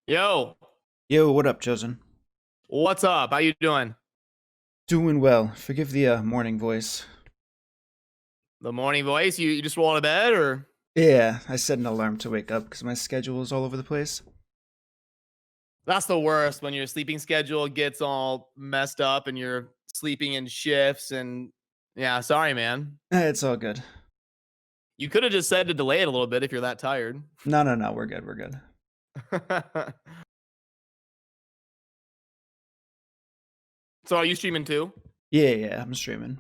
Yo, Yo, what up, ChoseN? what's up? How you doing? Doing well. Forgive the morning voice. The morning voice? You just roll out of bed or? Yeah, I set an alarm to wake up because my schedule is all over the place. That's the worst when your sleeping schedule gets all messed up and you're sleeping in shifts and yeah, sorry man. It's all good. You could have just said to delay it a little bit if you're that tired. No, we're good, we're good. So are you streaming too? Yeah, I'm streaming.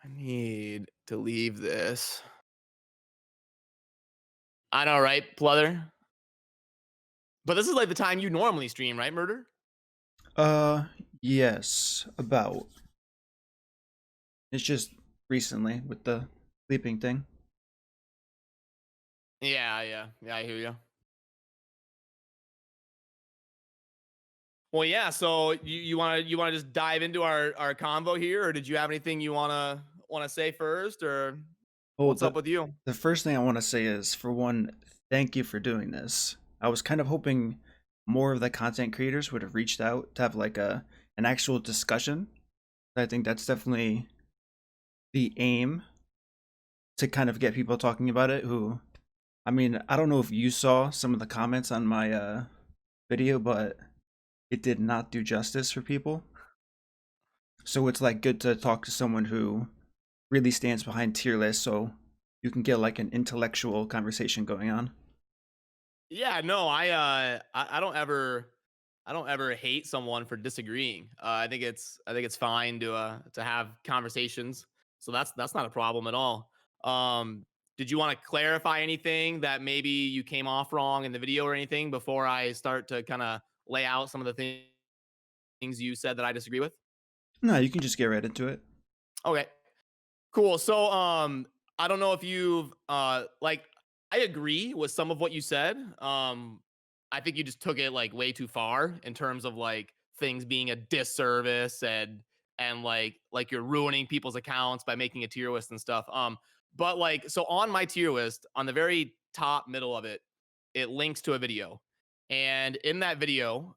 I need to leave this. I know, right, Pluther? But this is like the time you normally stream, right, Murder? Uh, yes, about. It's just recently with the sleeping thing. Yeah, I hear you. Well, yeah. So you wanna just dive into our convo here, or did you have anything you wanna say first, or Oh, what's up the with you? the first thing I want to say is, for one, thank you for doing this. I was kind of hoping more of the content creators would have reached out to have like an actual discussion. I think that's definitely the aim, to kind of get people talking about it. Who, I mean, I don't know if you saw some of the comments on my video, but it did not do justice for people. So it's like good to talk to someone who really stands behind tier lists, so you can get like an intellectual conversation going on. Yeah, no, I don't ever hate someone for disagreeing. I think it's fine to have conversations. So that's not a problem at all. Did you want to clarify anything that maybe you came off wrong in the video or anything before I start to kind of lay out some of the things you said that I disagree with? No, you can just get right into it. Okay. Cool. So I don't know if you've like I agree with some of what you said. I think you just took it like way too far in terms of like things being a disservice and like you're ruining people's accounts by making a tier list and stuff. But like so on my tier list, on the very top middle of it, it links to a video. And in that video,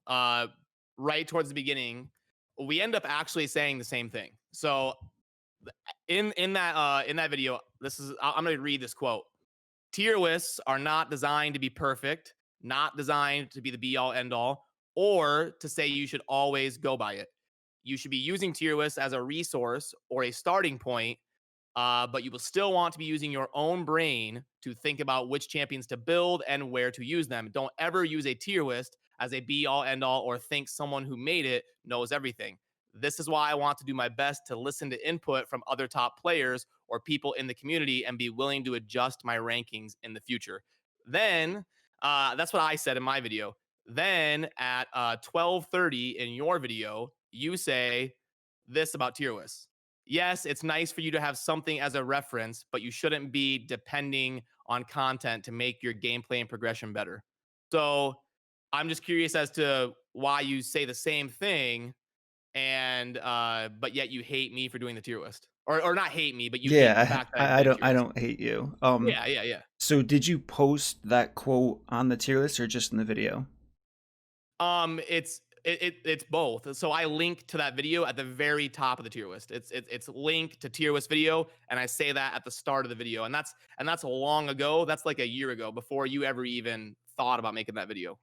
right towards the beginning, we end up actually saying the same thing. So in that video, I'm going to read this quote. Tier lists are not designed to be perfect, not designed to be the be all end all, or to say you should always go by it. You should be using tier lists as a resource or a starting point, but you will still want to be using your own brain to think about which champions to build and where to use them. Don't ever use a tier list as a be all end all or think someone who made it knows everything. This is why I want to do my best to listen to input from other top players or people in the community and be willing to adjust my rankings in the future. Then that's what I said in my video. Then at 12:30 in your video, you say this about tier lists. Yes, it's nice for you to have something as a reference, but you shouldn't be depending on content to make your gameplay and progression better. So I'm just curious as to why you say the same thing and but yet you hate me for doing the tier list. Or not hate me, but you hate the Yeah, fact that I I did a don't tier I list. don't hate you. Yeah. So did you post that quote on the tier list or just in the video? It's both. So I link to that video at the very top of the tier list. It's linked to tier list video, and I say that at the start of the video, and that's long ago. That's like a year ago before you ever even thought about making that video.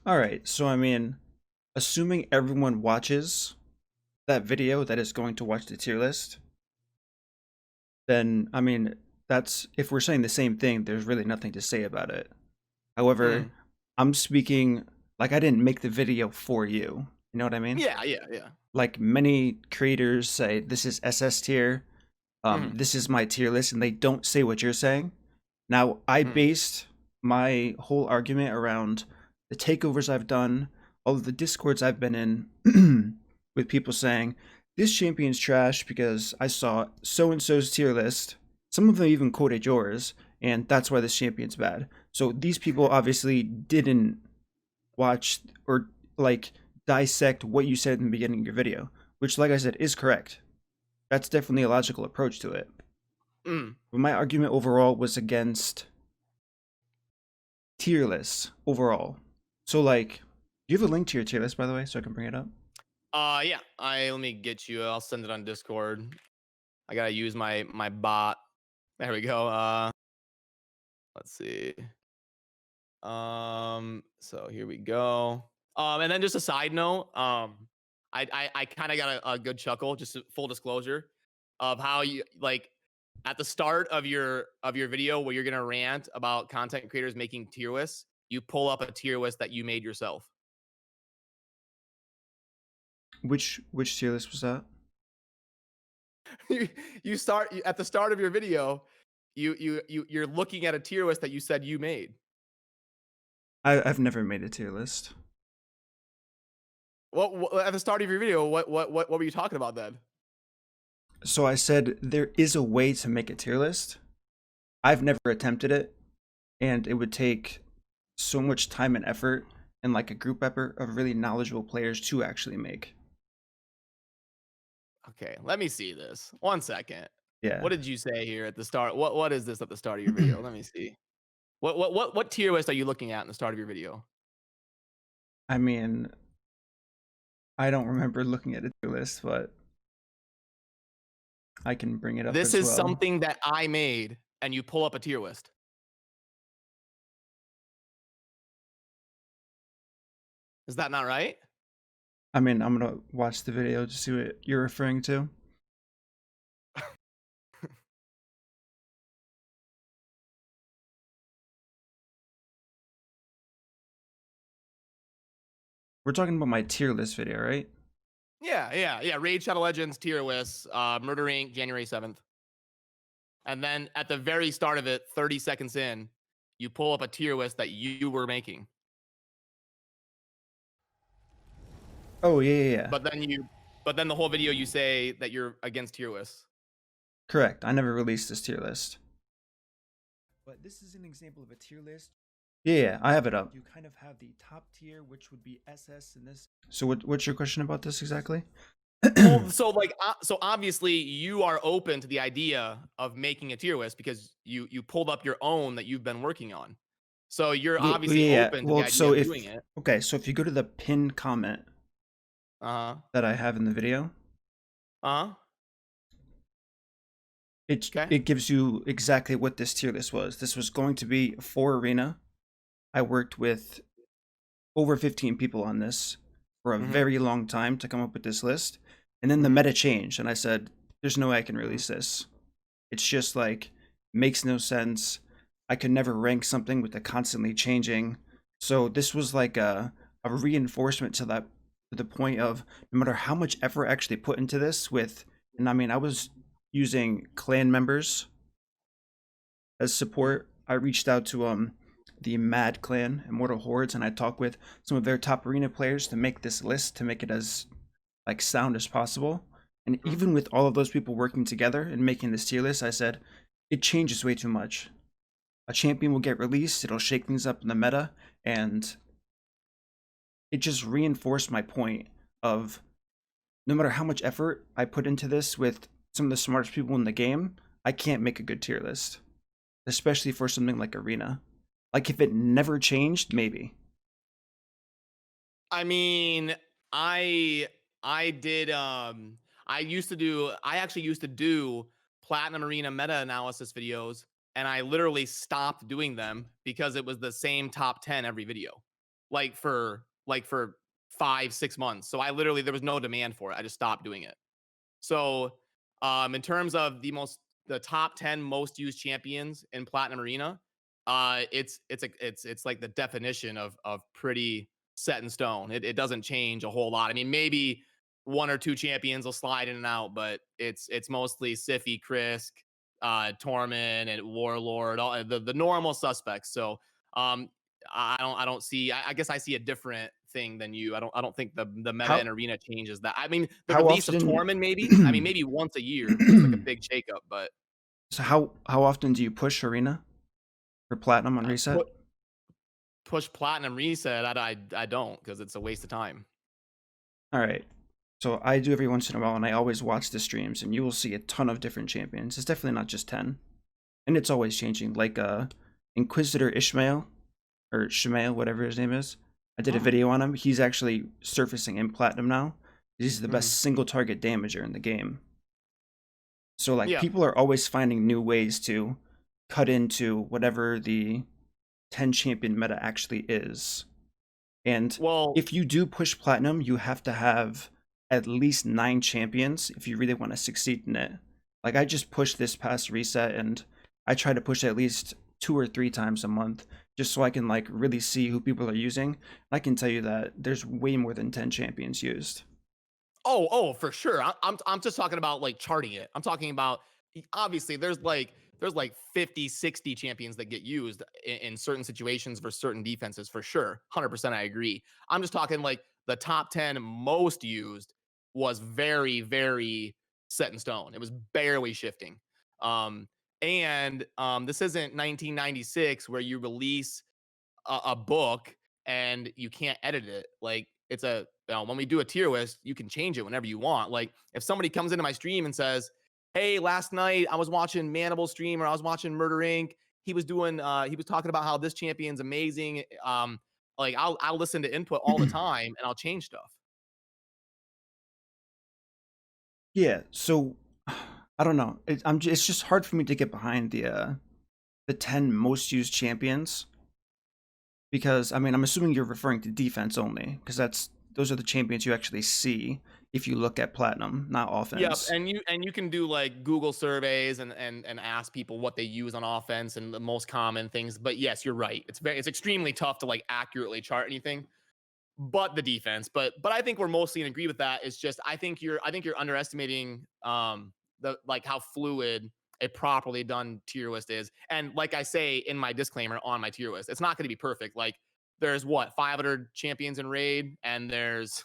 All right. So I mean, assuming everyone watches that video that is going to watch the tier list, then I mean, that's, if we're saying the same thing, there's really nothing to say about it. However, Mm. I'm speaking like I didn't make the video for you. You know what I mean? Yeah. Like many creators say, this is SS tier, Mm. this is my tier list, and they don't say what you're saying. Now, I Mm. based my whole argument around the takeovers I've done, all of the discords I've been in, with people saying, this champion's trash because I saw so and so's tier list. Some of them even quoted yours, and that's why this champion's bad. So these people obviously didn't watch or like dissect what you said in the beginning of your video, which, like I said, is correct. That's definitely a logical approach to it. Mm. But my argument overall was against tier lists overall. So like, do you have a link to your tier list, by the way, so I can bring it up? Yeah. Let me get you. I'll send it on Discord. I gotta use my bot. There we go. Let's see. So here we go. And then just a side note, I kind of got a good chuckle, just full disclosure, of how you like at the start of your video where you're gonna rant about content creators making tier lists, you pull up a tier list that you made yourself. Which tier list was that? You start at the start of your video, you're looking at a tier list that you said you made. I've never made a tier list. What at the start of your video? What were you talking about then? So I said there is a way to make a tier list. I've never attempted it, and it would take so much time and effort and like a group effort of really knowledgeable players to actually make. Okay, let me see this. 1 second. Yeah. What did you say here at the start? What is this at the start of your video? Let me see. What tier list are you looking at in the start of your video? I mean, I don't remember looking at a tier list, but I can bring it up This as is well. something that I made, and you pull up a tier list. Is that not right? I mean, I'm gonna watch the video to see what you're referring to. We're talking about my tier list video, right? Yeah. Raid Shadow Legends tier list, Murder Inc. January 7th. And then at the very start of it, 30 seconds in, you pull up a tier list that you were making. Oh yeah. But then the whole video you say that you're against tier lists. Correct. I never released this tier list. But this is an example of a tier list. Yeah, I have it up. You kind of have the top tier, which would be SS in this. So what's your question about this exactly? Well, so obviously you are open to the idea of making a tier list because you pulled up your own that you've been working on. So you're obviously Yeah. open to the Well, idea so of if doing it. okay, so if you go to the pinned comment Uh-huh. that I have in the video, Uh-huh. Okay. it gives you exactly what this tier list was. This was going to be for Arena. I worked with over 15 people on this for a very long time to come up with this list. And then the meta changed, and I said, there's no way I can release this. It's just like, makes no sense. I could never rank something with the constantly changing. So this was like a reinforcement to that, to the point of no matter how much effort I actually put into this with, and I mean, I was using clan members as support. I reached out to the Mad Clan, Immortal Hordes, and I talked with some of their top arena players to make this list, to make it as like sound as possible. And even with all of those people working together and making this tier list, I said it changes way too much. A champion will get released, it'll shake things up in the meta, and it just reinforced my point of no matter how much effort I put into this with some of the smartest people in the game, I can't make a good tier list, especially for something like Arena. Like if it never changed, maybe. I mean, I did I actually used to do Platinum Arena meta analysis videos, and I literally stopped doing them because it was the same top 10 every video. For 5, 6 months. So I literally there was no demand for it. I just stopped doing it. So in terms of the top 10 most used champions in Platinum Arena, it's like the definition of pretty set in stone. It doesn't change a whole lot. I mean, maybe one or two champions will slide in and out, but it's mostly Siffy, Krisk, Torment, and Warlord, all the normal suspects. So um, I don't see. I guess I see a different thing than you. I don't think the meta How in arena changes that. I mean, the how release of often Torment maybe. I mean, maybe once a year, just like a big shakeup. But So how often do you push Arena for Platinum on reset? put push platinum reset. I don't because it's a waste of time. All right. So I do every once in a while, and I always watch the streams, and you will see a ton of different champions. It's definitely not just 10, and it's always changing. Like Inquisitor Ishmael or Shemael, whatever his name is. I did a Mm, video on him. He's actually surfacing in platinum now. He's the mhm. best single target damager in the game. So like Yeah. people are always finding new ways to cut into whatever the 10 champion meta actually is. And Well, if you do push platinum, you have to have at least 9 champions if you really want to succeed in it. Like I just pushed this past reset and I try to push at least 2 or 3 times a month just so I can like really see who people are using. I can tell you that there's way more than 10 champions used. oh, for sure. I'm just talking about like charting it. I'm talking about obviously there's like 50, 60 champions that get used in certain situations for certain defenses for sure. 100% I agree. I'm just talking like the top 10 most used was very, very set in stone. It was barely shifting. Um, and this isn't 1996 where you release a book and you can't edit it. Like it's when we do a tier list, you can change it whenever you want. Like if somebody comes into my stream and says, "Hey, last night I was watching Manable stream or I was watching Murder Inc. He was talking about how this champion's amazing." Like I'll listen to input all the time and I'll change stuff. Yeah, so I don't know. It's just hard for me to get behind the 10 most used champions because I mean, I'm assuming you're referring to defense only because those are the champions you actually see if you look at platinum, not Yep, offense. and you can do like Google surveys and ask people what they use on offense and the most common things. But yes, you're right. It's extremely tough to like accurately chart anything. But the defense. But I think we're mostly in agree with that. It's just I think you're underestimating the like how fluid a properly done tier list is. And like I say in my disclaimer on my tier list, it's not going to be perfect. Like there's what 500 champions in raid, and there's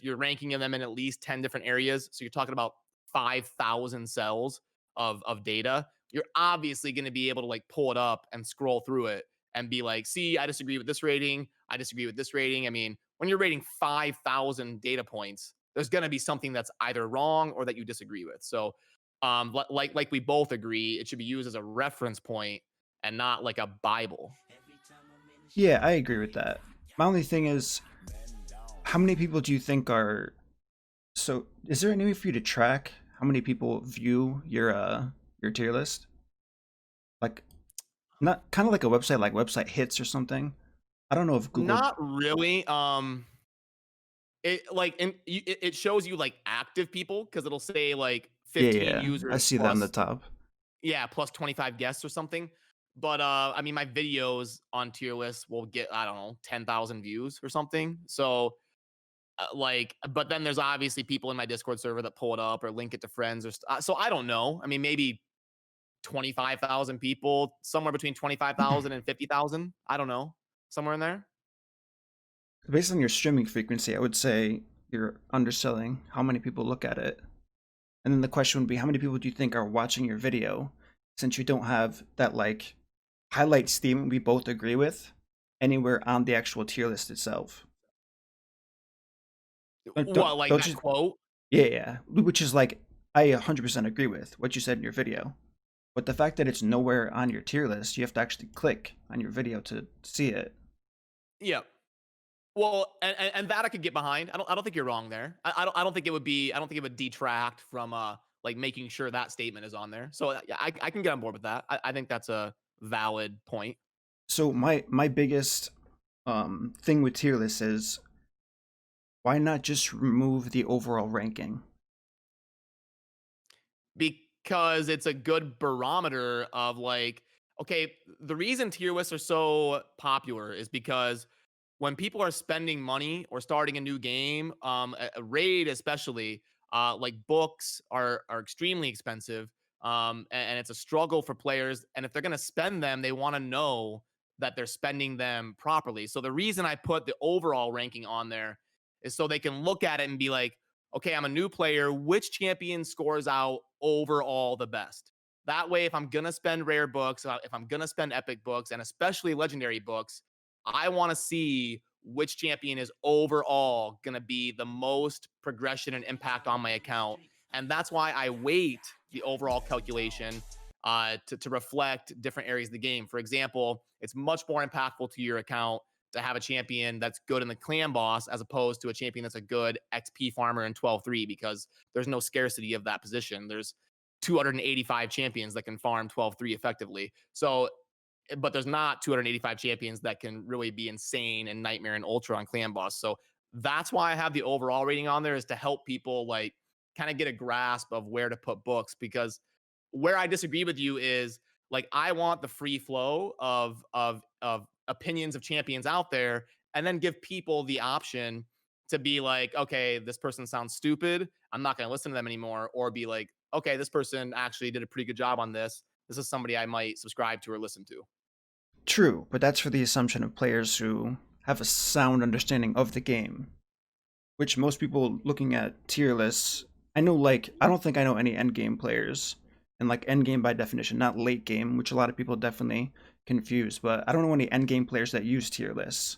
you're ranking them in at least 10 different areas. So you're talking about 5,000 cells of data. You're obviously going to be able to like pull it up and scroll through it and be like, see, I disagree with this rating. I disagree with this rating. I mean, when you're rating 5,000 data points, there's going to be something that's either wrong or that you disagree with. So, like we both agree, it should be used as a reference point and not like a Bible. Yeah, I agree with that. My only thing is, how many people do you think are so? Is there any way for you to track how many people view your tier list? Like, not kind of like a website like Website Hits or something. I don't know if Google. Not really. It like and it shows you like active people because it'll say like Yeah, 15 yeah, I users see that on the plus top. yeah plus 25 guests or something. But I mean, my videos on tier lists will get I don't know 10,000 views or something. So but then there's obviously people in my Discord server that pull it up or link it to friends so I don't know. I mean, maybe 25,000 people, somewhere between 25,000 and 50,000. I don't know, somewhere in there. Based on your streaming frequency, I would say you're underselling how many people look at it. And then the question would be, how many people do you think are watching your video since you don't have that like highlight theme we both agree with anywhere on the actual tier list itself? What, like Don't that just quote? yeah, yeah, which is like I 100% agree with what you said in your video. But the fact that it's nowhere on your tier list, you have to actually click on your video to see it. Yeah. Well, and that I could get behind. I don't think you're wrong there. I don't think it would be. I don't think it would detract from like making sure that statement is on there. So yeah, I can get on board with that. I think that's a valid point. So my biggest thing with tier lists is why not just remove the overall ranking? Because it's a good barometer of like, okay, the reason tier lists are so popular is because when people are spending money or starting a new game, a raid especially, like books are extremely expensive, and it's a struggle for players. And if they're gonna spend them, they want to know that they're spending them properly. So the reason I put the overall ranking on there is so they can look at it and be like, okay, I'm a new player. Which champion scores out overall the best? That way, if I'm gonna spend rare books, if I'm gonna spend epic books, and especially legendary books, I want to see which champion is overall going to be the most progression and impact on my account. And that's why I weight the overall calculation to reflect different areas of the game. For example, it's much more impactful to your account to have a champion that's good in the clan boss as opposed to a champion that's a good XP farmer in 12-3 because there's no scarcity of that position. There's 285 champions that can farm 12-3 effectively. So, but there's not 285 champions that can really be insane and nightmare and ultra on clan boss. So that's why I have the overall rating on there, is to help people like kind of get a grasp of where to put books. Because where I disagree with you is like I want the free flow of opinions of champions out there, and then give people the option to be like, okay, this person sounds stupid, I'm not going to listen to them anymore, or be like, okay, this person actually did a pretty good job on this. This is somebody I might subscribe to or listen to. True, but that's for the assumption of players who have a sound understanding of the game, which most people looking at tier lists, I know, like, I don't think I know any end game players, and like end game by definition, not late game, which a lot of people definitely confuse, but I don't know any end game players that use tier lists.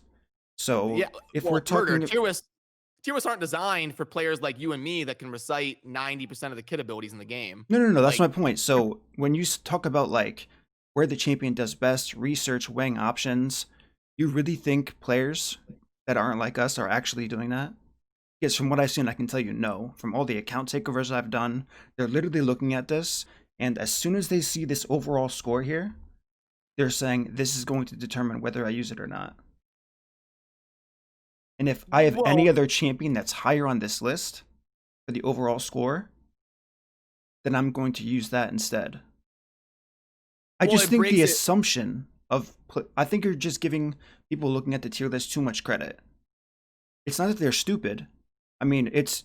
So Yeah, if we're well, murder talking, tier lists aren't designed for players like you and me that can recite 90% of the kit abilities in the game. no, that's Like, my point. So when you talk about like where the champion does best, research, weighing options, you really think players that aren't like us are actually doing that? Because from what I've seen, I can tell you no. From all the account takeovers I've done, they're literally looking at this, and as soon as they see this overall score here, they're saying this is going to determine whether I use it or not. And if I have any well, other champion that's higher on this list for the overall score, then I'm going to use that instead. I well, just it think the breaks it. assumption of, I think you're just giving people looking at the tier list too much credit. It's not that they're stupid. I mean, it's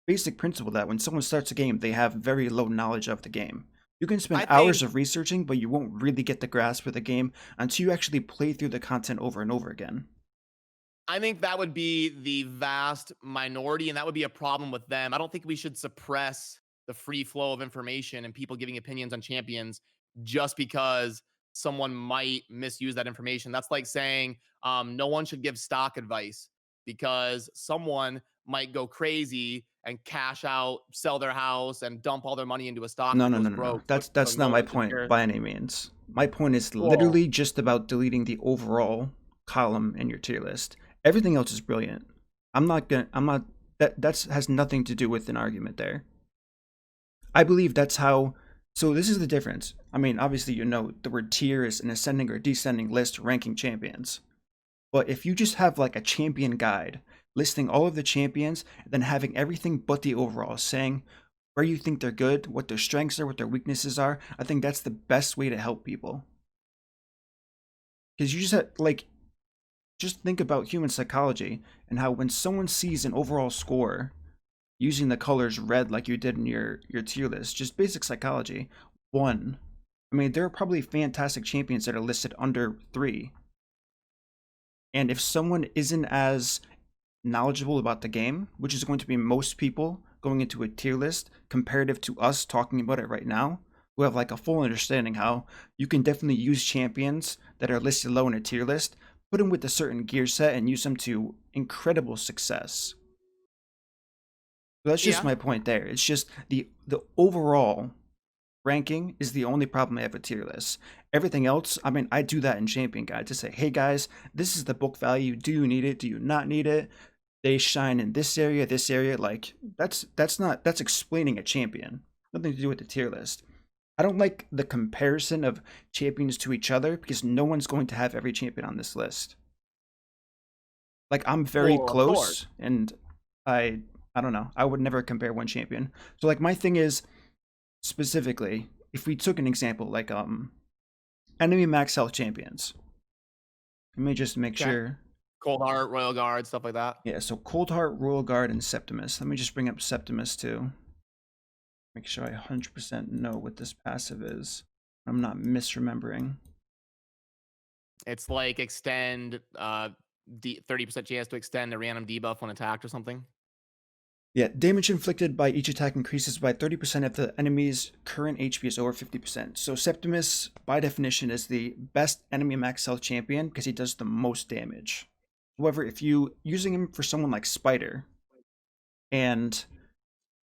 basic principle that when someone starts a game, they have very low knowledge of the game. You can spend I hours think of researching, but you won't really get the grasp of the game until you actually play through the content over and over again. I think that would be the vast minority, and that would be a problem with them. I don't think we should suppress the free flow of information and people giving opinions on champions just because someone might misuse that information. That's like saying no one should give stock advice because someone might go crazy and cash out, sell their house, and dump all their money into a stock No, that no, goes no, no, no. broke. So That's not no my one should point care. by any means. My point is Well, literally just about deleting the overall column in your tier list. Everything else is brilliant. I'm not that's has nothing to do with an argument there. I believe that's how, so this is the difference. I mean, obviously you know the word tier is an ascending or descending list ranking champions. But if you just have like a champion guide listing all of the champions, then having everything but the overall, saying where you think they're good, what their strengths are, what their weaknesses are, I think that's the best way to help people. Because you just have, like, just think about human psychology and how when someone sees an overall score using the colors red like you did in your tier list, just basic psychology, 1. I mean, there are probably fantastic champions that are listed under 3. And if someone isn't as knowledgeable about the game, which is going to be most people going into a tier list comparative to us talking about it right now, who have like a full understanding how you can definitely use champions that are listed low in a tier list, put them with a certain gear set and use them to incredible success. So that's just yeah, my point there. It's just the overall ranking is the only problem I have with tier lists. Everything else, I mean, I do that in champion guide to say, hey guys, this is the book value. Do you need it? Do you not need it? They shine in this area, this area. Like that's explaining a champion. Nothing to do with the tier list. I don't like the comparison of champions to each other because no one's going to have every champion on this list. Like I'm very well, of course. close, and I don't know. I would never compare one champion. So like my thing is specifically, if we took an example like enemy max health champions. Let me just make Okay. sure. Cold Heart, Royal Guard, stuff like that. Yeah, so Cold Heart, Royal Guard, and Septimus. Let me just bring up Septimus too. Make sure I 100% know what this passive is. I'm not misremembering. It's like extend 30% chance to extend a random debuff when attacked or something. Yeah, damage inflicted by each attack increases by 30% if the enemy's current HP is over 50%. So Septimus, by definition, is the best enemy max health champion because he does the most damage. However, if you using him for someone like Spider and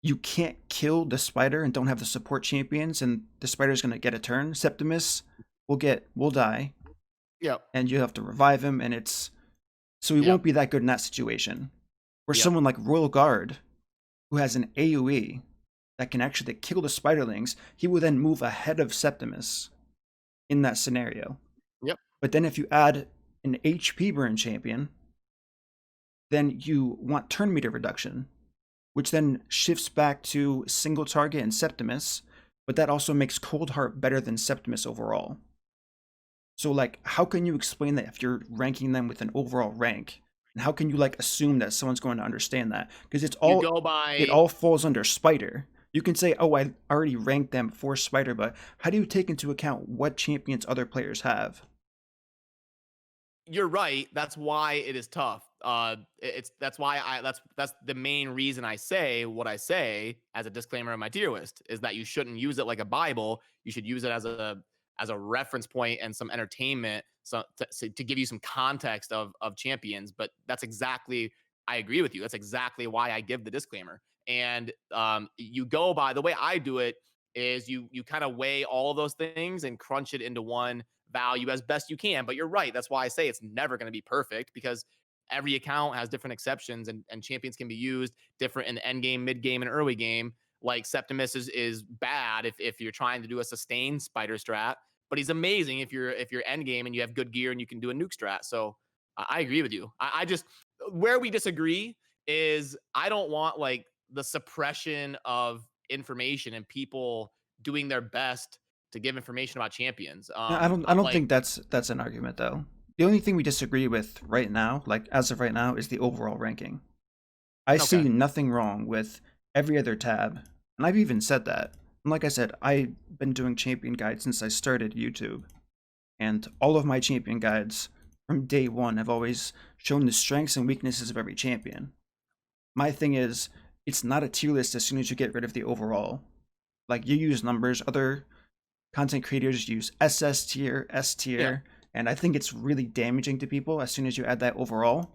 you can't kill the Spider and don't have the support champions and the Spider's gonna get a turn, Septimus will die Yep. and you have to revive him, and it's so he Yep. won't be that good in that situation. Where Yep. someone like Royal Guard, who has an AoE that can actually kill the Spiderlings, he will then move ahead of Septimus in that scenario. Yep. But then if you add an HP burn champion, then you want turn meter reduction, which then shifts back to single target and Septimus, but that also makes Cold Heart better than Septimus overall. So like, how can you explain that if you're ranking them with an overall rank? And how can you like assume that someone's going to understand that? Because You go it by all falls under Spider. You can say, oh, I already ranked them for Spider, but how do you take into account what champions other players have? You're right. That's why it is tough. It's that's why that's the main reason I say what I say as a disclaimer in my tier list is that you shouldn't use it like a Bible. You should use it as a reference point and some entertainment, so to give you some context of champions. But that's exactly I agree with you. That's exactly why I give the disclaimer. And you go by the way I do it is you kind of weigh all of those things and crunch it into one value as best you can. But you're right. That's why I say it's never going to be perfect because every account has different exceptions and champions can be used different in the end game, mid game, and early game. Like Septimus is bad if you're trying to do a sustained spider strat, but he's amazing if you're end game and you have good gear and you can do a nuke strat. So I agree with you. I just where we disagree is I don't want like the suppression of information and people doing their best to give information about champions. No, I don't Like think that's an argument though. The only thing we disagree with right now, like as of right now, is the overall ranking. I see okay, nothing wrong with every other tab, and I've even said that. And like I said, I've been doing champion guides since I started YouTube, and all of my champion guides from day one have always shown the strengths and weaknesses of every champion. My thing is, it's not a tier list as soon as you get rid of the overall. Like you use numbers, other content creators use SS tier, S yeah, tier, and I think it's really damaging to people as soon as you add that overall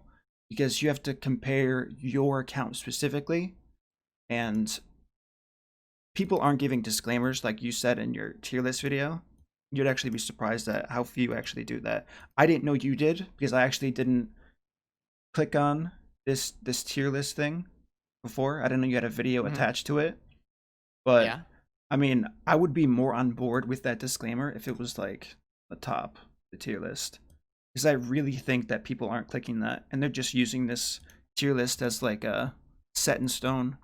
because you have to compare your account specifically, and people aren't giving disclaimers like you said in your tier list video. You'd actually be surprised at how few actually do that. I didn't know you did because I actually didn't click on this tier list thing before. I didn't know you had a video mhm, attached to it. But yeah. I mean, I would be more on board with that disclaimer if it was like the top, the tier list. Because I really think that people aren't clicking that and they're just using this tier list as like a set in stone.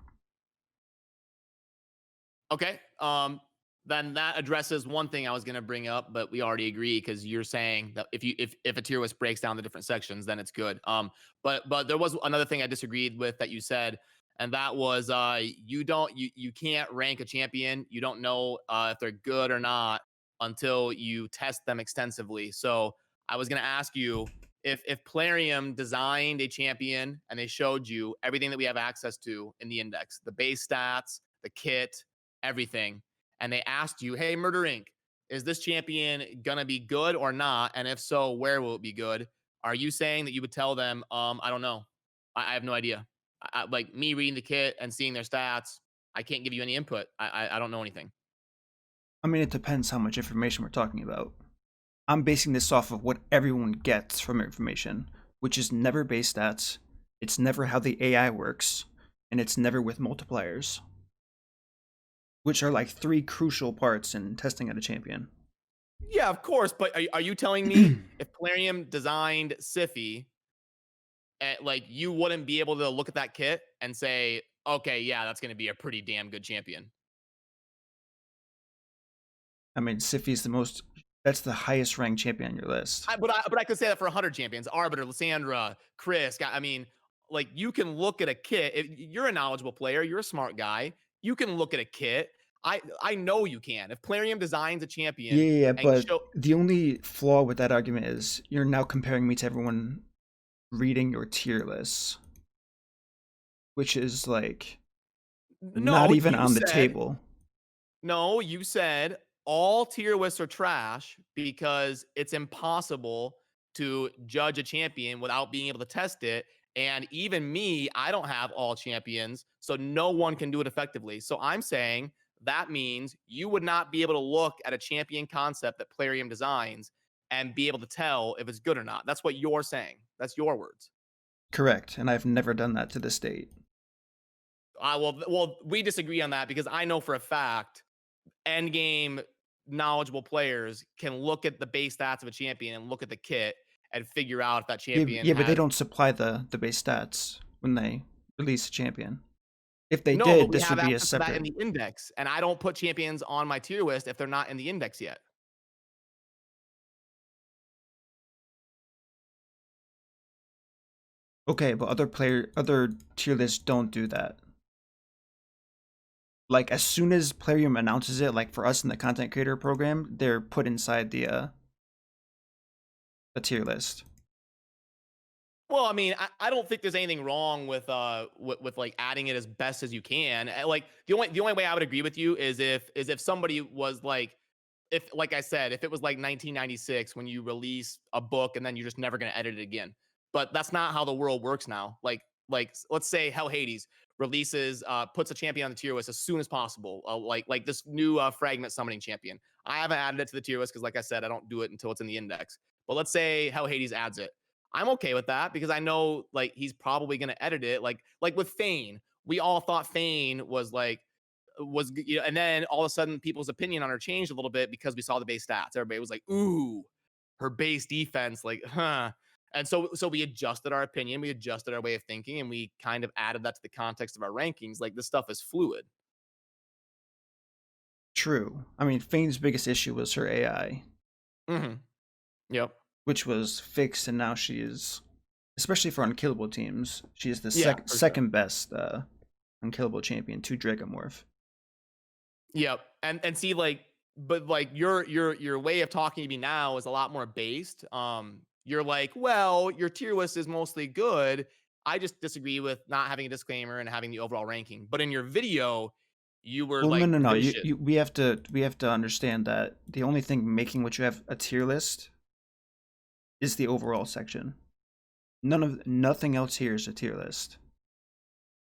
Okay. Then that addresses one thing I was going to bring up, but we already agree because you're saying that if a tier list breaks down the different sections, then it's good. But there was another thing I disagreed with that you said, and that was you can't rank a champion. You don't know if they're good or not until you test them extensively. So I was going to ask you if Plarium designed a champion and they showed you everything that we have access to in the index, the base stats, the kit, everything, and they asked you, "Hey, MurderInc, is this champion gonna be good or not? And if so, where will it be good?" Are you saying that you would tell them, I don't know, I have no idea. Like me reading the kit and seeing their stats, I can't give you any input. I don't know anything. I mean, it depends how much information we're talking about. I'm basing this off of what everyone gets from information, which is never base stats, it's never how the AI works, and it's never with multipliers, which are like three crucial parts in testing out a champion. Yeah, of course. But are you telling me if Plarium designed Siffy, like you wouldn't be able to look at that kit and say, okay, yeah, that's going to be a pretty damn good champion? I mean, Siffi's the most. That's the highest ranked champion on your list. But I could say that for 100 champions: Arbiter, Lysandra, Chris. I mean, like you can look at a kit. If you're a knowledgeable player, you're a smart guy. You can look at a kit. I know you can. If Plarium designs a Yeah, champion yeah, yeah, and but show the only flaw with that argument is you're now comparing me to everyone reading your tier lists, which is like not no, even on the table. you said all tier lists are trash because it's impossible to judge a champion without being able to test it. And even me, I don't have all champions, so no one can do it effectively. So I'm saying that means you would not be able to look at a champion concept that Plarium designs and be able to tell if it's good or not. That's what you're saying. That's your words. Correct, and I've never done that to this date. Well, we disagree on that because I know for a fact end game knowledgeable players can look at the base stats of a champion and look at the kit and figure out if that Yeah, champion yeah, but they has. don't supply the base stats when they release a champion. If they No, but did, we this have would be a access to that in separate. the index, and I don't put champions on my tier list if they're not in the index yet. Okay, but other tier lists don't do that. Like as soon as Plarium announces it, like for us in the content creator program, they're put inside the tier list. Well, I mean, I don't think there's anything wrong with like adding it as best as you can. Like the only way I would agree with you is if somebody was like, if like I said, if it was like 1996 when you release a book and then you're just never going to edit it again. But that's not how the world works now. Like let's say Hell Hades releases puts a champion on the tier list as soon as possible. Like this new fragment summoning champion. I haven't added it to the tier list because like I said, I don't do it until it's in the index. But let's say Hell Hades adds it. I'm okay with that because I know like he's probably going to edit it. Like with Fane, we all thought Fane and then all of a sudden people's opinion on her changed a little bit because we saw the base stats. Everybody was like, "Ooh, her base defense, like, huh." And so we adjusted our opinion, we adjusted our way of thinking, and we kind of added that to the context of our rankings. Like this stuff is fluid. True. I mean, Fane's biggest issue was her AI, Mm-hmm. Yep. which was fixed, and now she is, especially for unkillable teams, she is the Yeah, for sure. second best unkillable champion to Dragomorph. Yep. And see, like, but like your way of talking to me now is a lot more based. You're like, well, your tier list is mostly good. I just disagree with not having a disclaimer and having the overall ranking. But in your video, you were Well, no, like no, no. vicious. We have to understand that the only thing making what you have a tier list is the overall section. Nothing else here is a tier list.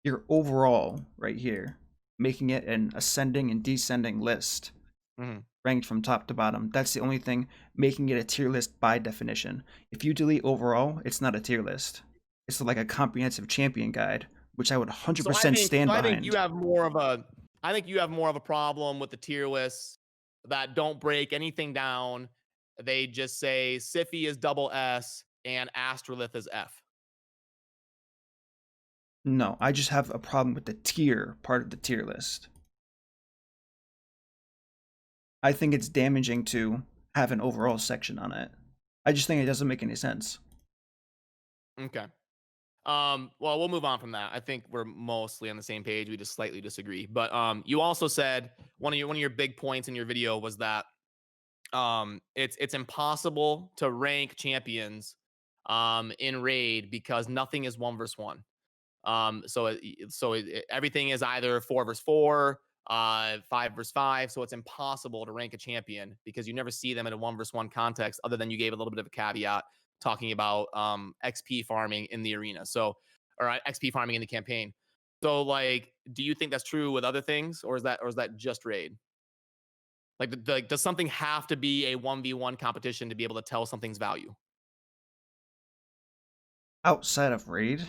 Your overall right here, making it an ascending and descending list, Mhm. ranked from top to bottom. That's the only thing making it a tier list by definition. If you delete overall, it's not a tier list. It's like a comprehensive champion guide, which I would So 100% stand I think you behind. have more of a I think you have more of a problem with the tier lists that don't break anything down. They just say Siffy is double S and Astrolith is F. No, I just have a problem with the tier part of the tier list. I think it's damaging to have an overall section on it. I just think it doesn't make any sense. Okay. Well, we'll move on from that. I think we're mostly on the same page. We just slightly disagree. But you also said one of your big points in your video was that it's impossible to rank champions in raid because nothing is 1 versus 1. Everything is either 4 versus 4, 5 versus 5. So it's impossible to rank a champion because you never see them in a 1 versus 1 context, other than you gave a little bit of a caveat talking about XP farming in the arena. So, or XP farming in the campaign. So, like, do you think that's true with other things, or is that just raid? Like, does something have to be a 1v1 competition to be able to tell something's value? Outside of raid,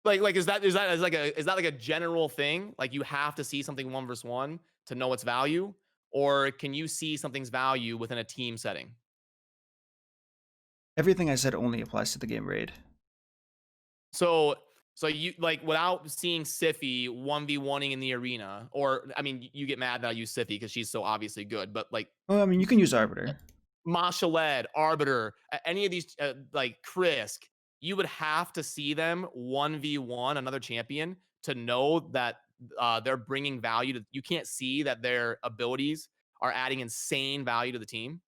Like is that like a general thing? Like you have to see something 1 versus 1 to know its value, or can you see something's value within a team setting? everything I said only applies to the game raid. So so you like without seeing Siffy 1v1ing in the arena, or I mean, you get mad that I use Siffy because she's so obviously good, but like Well, I mean, you can use Arbiter. Mashaled, Arbiter, any of these like Krisk, you would have to see them 1v1 another champion to know that they're bringing value to. You can't see that their abilities are adding insane value to the team.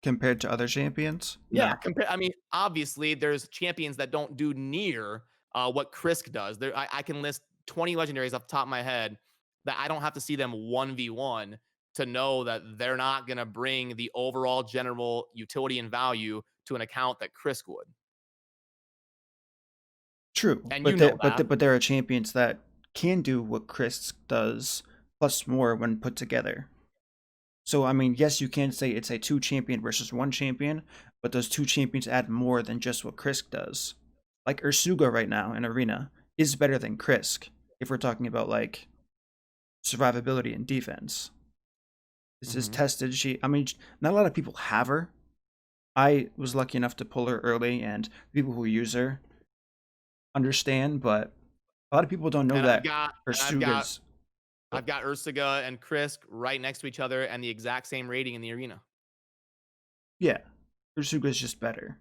Compared to other champions? Yeah, No. I mean, obviously, there's champions that don't do near what Krisk does. I can list 20 legendaries off the top of my head that I don't have to see them 1v1 to know that they're not going to bring the overall general utility and value to an account that Chris would. True, And you but know that. but there are champions that can do what Chris does plus more when put together. So I mean, yes, you can say it's a 2 champion versus 1 champion, but those 2 champions add more than just what Krisk does. Like Ursuga right now in Arena is better than Krisk if we're talking about like survivability and defense. This is Mm-hmm. tested. I mean, not a lot of people have her. I was lucky enough to pull her early, and people who use her understand, but a lot of people don't know And I've that got and I've got Ursuga's. I've got Ursaga and Krisk right next to each other and the exact same rating in the arena. Yeah, Ursuga's just better.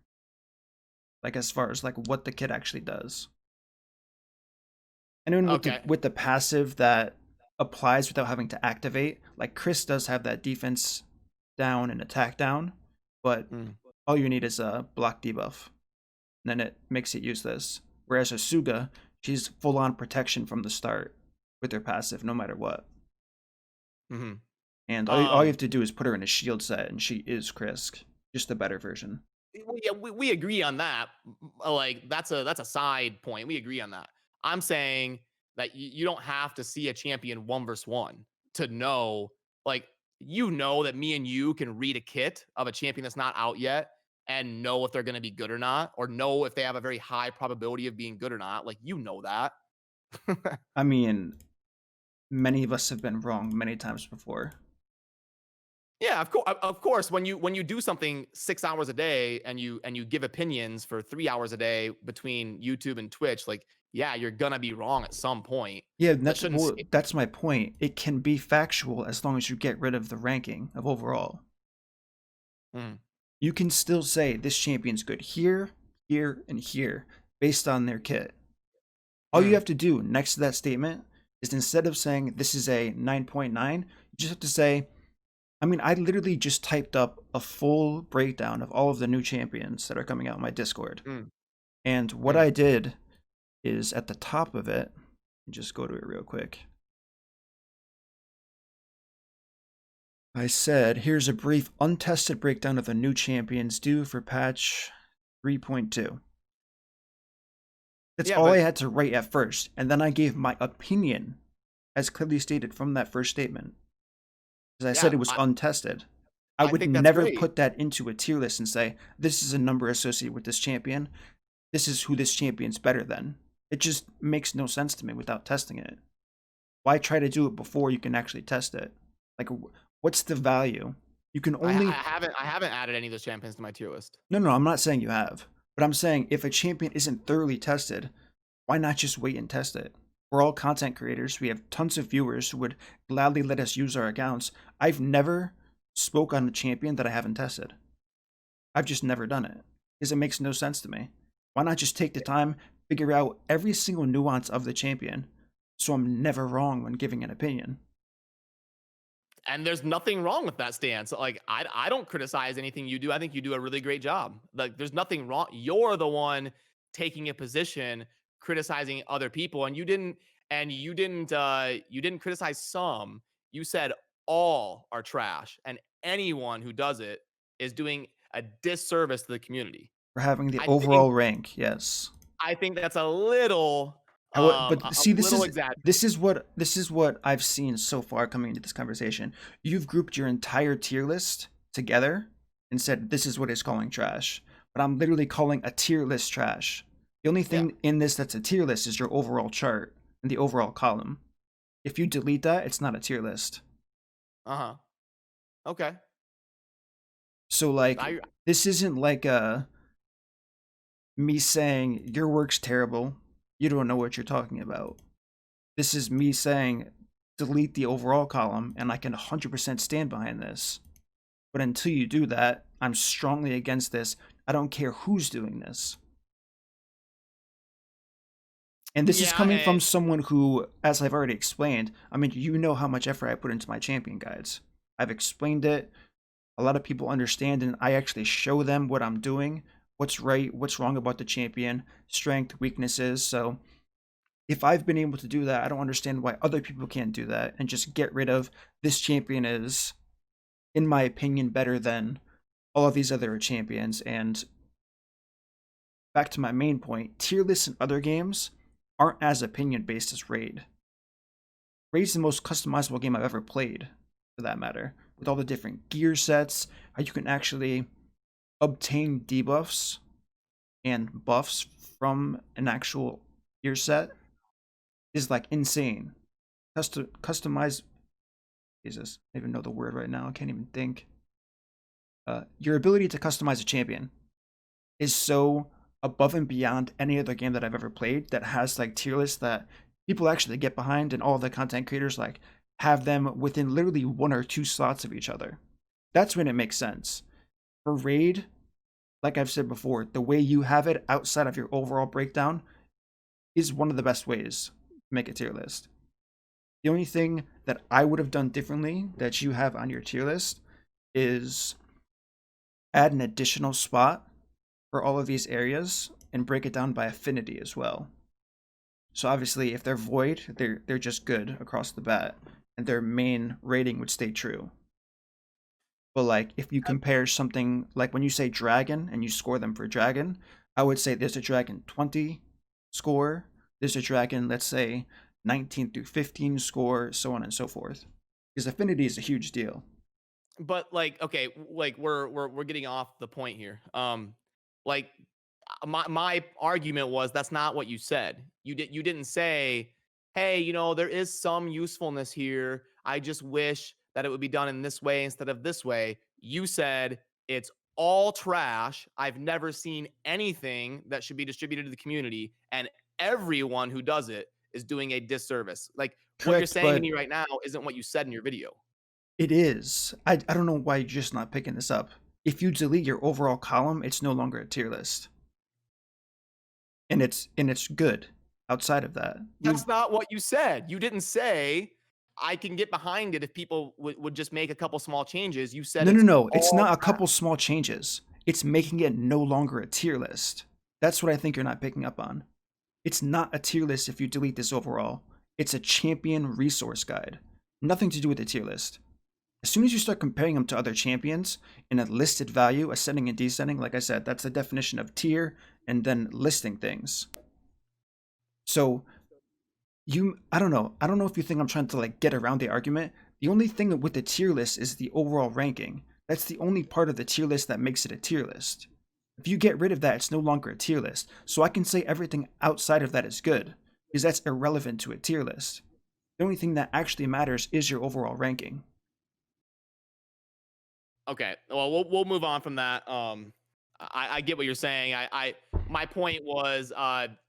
Like as far as like what the kid actually does. And even Okay. with the passive that applies without having to activate, like Chris does have that defense down and attack down, but Mm. all you need is a block debuff. And then it makes it useless. Whereas Asuga, she's full on protection from the start with her passive, no matter what. Mm-hmm. And all you have to do is put her in a shield set, and she is Krisk, just a better version. Well, yeah, we agree on that. Like that's a side point. We agree on that. I'm saying that you don't have to see a champion 1v1 to know, like, you know that me and you can read a kit of a champion that's not out yet and know if they're going to be good or not, or know if they have a very high probability of being good or not. Like, you know that. I mean, many of us have been wrong many times before. Yeah, of course. When you do something 6 hours a day and you give opinions for 3 hours a day between YouTube and Twitch, like, yeah, you're gonna be wrong at some point. Yeah, That shouldn't. that's my point. It can be factual as long as you get rid of the ranking of overall. Mm, You can still say this champion's good here, here, and here based on their kit. All you mm, have to do next to that statement is instead of saying this is a 9.9, you just have to say, I mean, I literally just typed up a full breakdown of all of the new champions that are coming out in my Discord. mm, And what mm. I did is at the top of it, just go to it real quick. I said, here's a brief untested breakdown of the new champions due for patch 3.2. That's Yeah, all I but had to write at first, and then I gave my opinion, as clearly stated from that first statement. Because I said yeah, it was untested. I I would think that's never great. put that into a tier list and say, this is a number associated with this champion. This is who this champion's better than. It just makes no sense to me without testing it. Why try to do it before you can actually test it? Like, what's the value? You can only. I haven't added any of those champions to my tier list. No, I'm not saying you have. But I'm saying if a champion isn't thoroughly tested, why not just wait and test it? We're all content creators. We have tons of viewers who would gladly let us use our accounts. I've never spoke on a champion that I haven't tested. I've just never done it because it makes no sense to me. Why not just take the time, figure out every single nuance of the champion so I'm never wrong when giving an opinion? And there's nothing wrong with that stance. Like, I don't criticize anything you do. I think you do a really great job. Like, there's nothing wrong. You're the one taking a position criticizing other people, and you didn't criticize some. You said all are trash, and anyone who does it is doing a disservice to the community. For having the I think overall rank, yes. I think that's a little But a see, little exaggerated. this is what I've seen so far coming into this conversation. You've grouped your entire tier list together and said this is what it's calling trash. But I'm literally calling a tier list trash. The only Yeah. thing in this that's a tier list is your overall chart and the overall column. If you delete that, it's not a tier list. Uh-huh. Okay. So like I this isn't like me saying your work's terrible. You don't know what you're talking about. This is me saying delete the overall column, and I can 100% stand behind this. But until you do that, I'm strongly against this. I don't care who's doing this. And this is Yeah, coming and from someone who, as I've already explained, I mean, you know how much effort I put into my champion guides. I've explained it. A lot of people understand, and I actually show them what I'm doing, what's right, what's wrong about the champion, strength, weaknesses. So if I've been able to do that, I don't understand why other people can't do that and just get rid of this champion is, in my opinion, better than all of these other champions. And back to my main point, tier lists in other games aren't as opinion based as Raid. Raid's the most customizable game I've ever played, for that matter, with all the different gear sets, how you can actually obtain debuffs and buffs from an actual gear set is like insane. Customize. Jesus, I don't even know the word right now. I can't even think. Your ability to customize a champion is so above and beyond any other game that I've ever played that has like tier lists that people actually get behind, and all the content creators like have them within literally 1 or 2 slots of each other. That's when it makes sense. For Raid, like I've said before, the way you have it outside of your overall breakdown is one of the best ways to make a tier list. The only thing that I would have done differently that you have on your tier list is add an additional spot for all of these areas and break it down by affinity as well. So obviously, if they're void, they're just good across the bat, and their main rating would stay true. But like, if you compare something like when you say dragon and you score them for dragon, I would say there's a dragon 20 score, there's a dragon, let's say 19 through 15 score, so on and so forth. Because affinity is a huge deal. But like, okay, like we're getting off the point here. Like my argument was that's not what you said. You didn't say, hey, there is some usefulness here. I just wish that it would be done in this way instead of this way. You said it's all trash. I've never seen anything that should be distributed to the community, and everyone who does it is doing a disservice. Like what you're Correct, saying to but me right now isn't what you said in your video. it is. I don't know why you're just not picking this up. If you delete your overall column, it's no longer a tier list. And it's good outside of that. That's not what you said. You didn't say I can get behind it if people would just make a couple small changes. You said No, no, it's no. It's all not a crap. couple small changes. It's making it no longer a tier list. That's what I think you're not picking up on. It's not a tier list if you delete this overall. It's a champion resource guide. Nothing to do with the tier list. As soon as you start comparing them to other champions in a listed value, ascending and descending, like I said, that's the definition of tier and then listing things. So I don't know. I don't know if you think I'm trying to like get around the argument. The only thing with the tier list is the overall ranking. That's the only part of the tier list that makes it a tier list. If you get rid of that, it's no longer a tier list. So I can say everything outside of that is good, because that's irrelevant to a tier list. The only thing that actually matters is your overall ranking. Okay. Well, we'll move on from that. I get what you're saying. My point was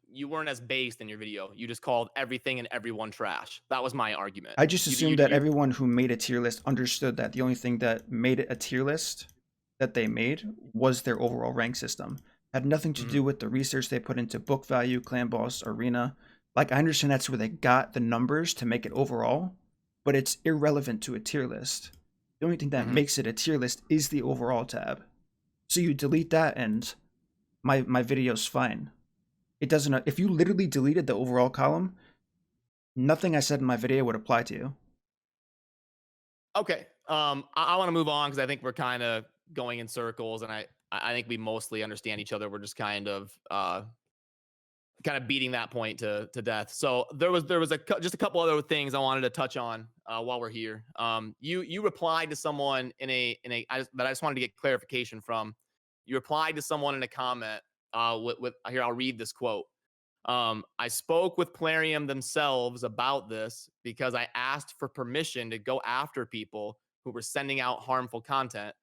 you weren't as based in your video. You just called everything and everyone trash. That was my argument. I just You assumed you that you everyone who made a tier list understood that the only thing that made it a tier list that they made was their overall rank system. Had nothing to do with the research they put into book value, clan boss, arena. Like, I understand that's where they got the numbers to make it overall, but it's irrelevant to a tier list. The only thing that makes it a tier list is the overall tab. So you delete that and my video's fine. It doesn't, if you literally deleted the overall column, nothing I said in my video would apply to you. Okay. I want to move on because I think we're kind of going in circles, and I think we mostly understand each other. We're just kind of beating that point to death. So there was just a couple other things I wanted to touch on while we're here. You replied to someone that I just wanted to get clarification from. You replied to someone in a comment with here. I'll read this quote. I spoke with Plarium themselves about this because I asked for permission to go after people who were sending out harmful content.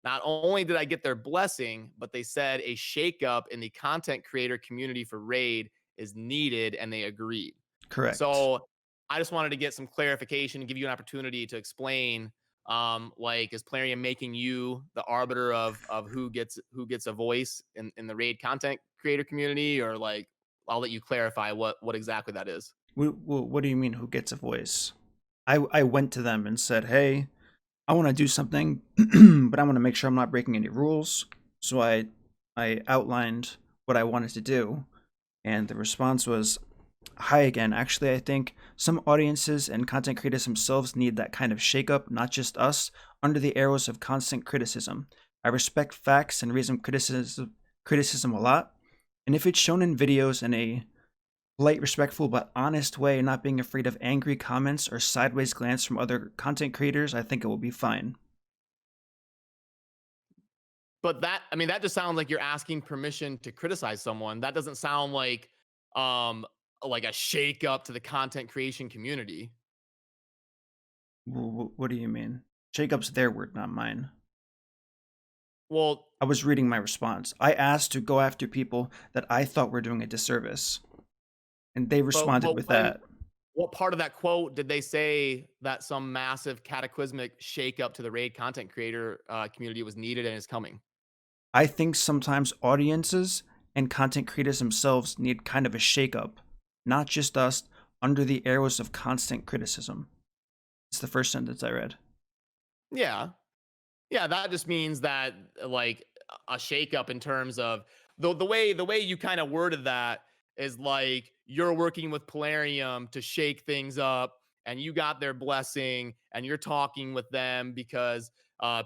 Not only did I get their blessing, but they said a shakeup in the content creator community for Raid is needed, and they agreed. Correct. So I just wanted to get some clarification and give you an opportunity to explain. Like, is Plarium making you the arbiter of who gets a voice in the Raid content creator community, or like I'll let you clarify what exactly that is. What do you mean, who gets a voice? I went to them and said, hey, I want to do something, but I want to make sure I'm not breaking any rules. So I outlined what I wanted to do, and the response was, hi again. Actually, I think some audiences and content creators themselves need that kind of shakeup, not just us, under the arrows of constant criticism. I respect facts and reasoned criticism a lot, And if it's shown in videos in a polite, respectful, but honest way, not being afraid of angry comments or sideways glance from other content creators, I think it will be fine. But that, I mean, that just sounds like you're asking permission to criticize someone. That doesn't sound um like a shake up to the content creation community. What do you mean? Jacob's their word, not mine. Well, I was reading my response. I asked to go after people that I thought were doing a disservice, and they responded but with when that. what part of that quote did they say that some massive cataclysmic shake up to the raid content creator community was needed and is coming? I think sometimes audiences and content creators themselves need kind of a shakeup, not just us under the arrows of constant criticism. It's the first sentence I read. Yeah. Yeah, that just means that like a shakeup in terms of the way you kind of worded that is like you're working with Plarium to shake things up and you got their blessing and you're talking with them because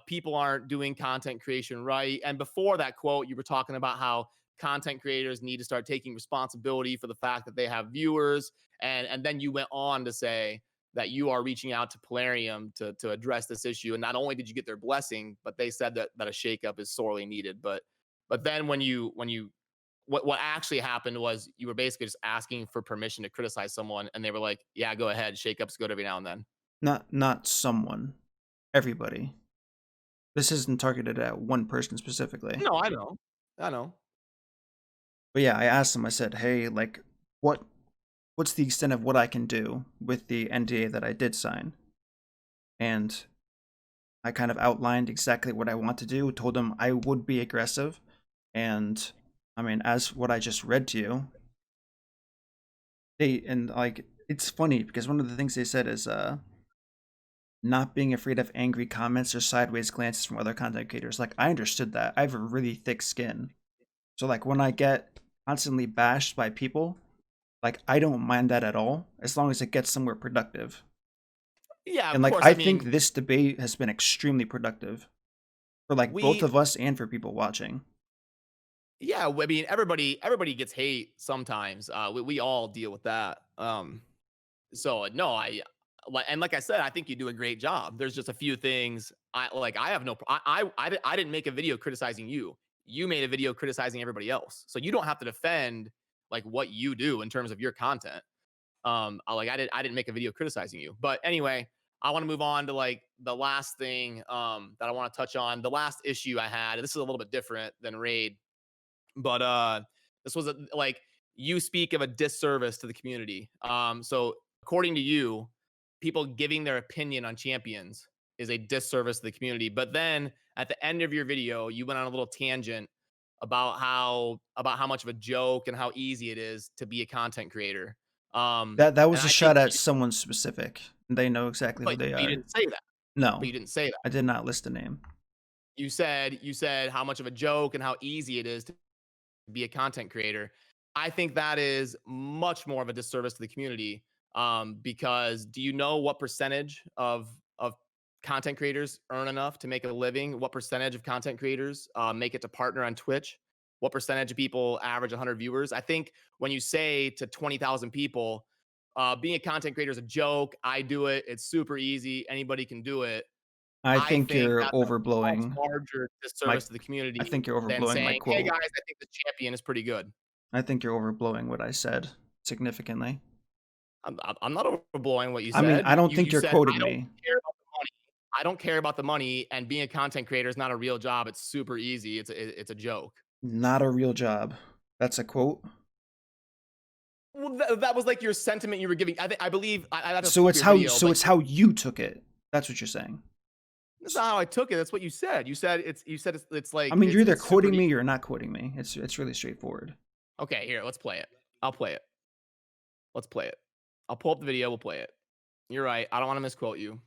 people aren't doing content creation right. And before that quote, you were talking about how content creators need to start taking responsibility for the fact that they have viewers, and then you went on to say that you are reaching out to Plarium to address this issue. And not only did you get their blessing, but they said that a shakeup is sorely needed. But then when you what actually happened was you were basically just asking for permission to criticize someone, and they were like, "Yeah, go ahead. Shakeup's good every now and then." Not someone, everybody. This isn't targeted at one person specifically. No, I know, I know. But yeah, I asked them. I said, "Hey, like, what what's the extent of what I can do with the NDA that I did sign?" And I kind of outlined exactly what I want to do. Told them I would be aggressive, and I mean, as what I just read to you, they and like it's funny because one of the things they said is not being afraid of angry comments or sideways glances from other content creators. Like I understood that. I have a really thick skin. So like when I get constantly bashed by people, like I don't mind that at all as long as it gets somewhere productive. Yeah, And of like course. I I think mean, this debate has been extremely productive for like both we of us and for people watching. yeah, I mean everybody gets hate sometimes. We all deal with that. So no, and like I said, I think you do a great job. There's just a few things I have no I didn't make a video criticizing you. You made a video criticizing everybody else. So you don't have to defend like what you do in terms of your content. I didn't make a video criticizing you. But anyway, I want to move on to like the last thing that I want to touch on. The last issue I had. This is a little bit different than Raid, but this was like you speak of a disservice to the community. So according to you, people giving their opinion on champions is a disservice to the community. But then at the end of your video, you went on a little tangent about how much of a joke and how easy it is to be a content creator. That And was a I think shot that at someone specific. They know exactly who they but you are. didn't say that. But No, you didn't say that. I did not list a name. You said how much of a joke and how easy it is to be a content creator. I think that is much more of a disservice to the community. Because do you know what percentage of content creators earn enough to make a living? What percentage of content creators make it to partner on Twitch? What percentage of people average 100 viewers? I think when you say to 20,000 people, being a content creator is a joke. I do it. It's super easy. Anybody can do it. I I think think you're that's a much overblowing larger my disservice to the I community think you're than overblowing my saying, "Hey quote. guys, I think the champion is pretty good." I think you're overblowing what I said significantly. I'm not overblowing what you I mean, said. I don't You think you you're said, quoting "I don't me. care about the money. I don't care about the money, and being a content creator is not a real job. It's super easy. It's a joke." Not a real job. That's a quote. Well, that was like your sentiment you were giving. I believe I have to So pull up it's your how video, so but it's how you took it. That's what you're saying. that's not how I took it. That's what you said. You said it's I like mean, you're either it's super quoting easy. me or not quoting me. It's really straightforward. Okay, here, let's play it. I'll play it. Let's play it. I'll pull up the video. We'll play it. You're right. I don't want to misquote you.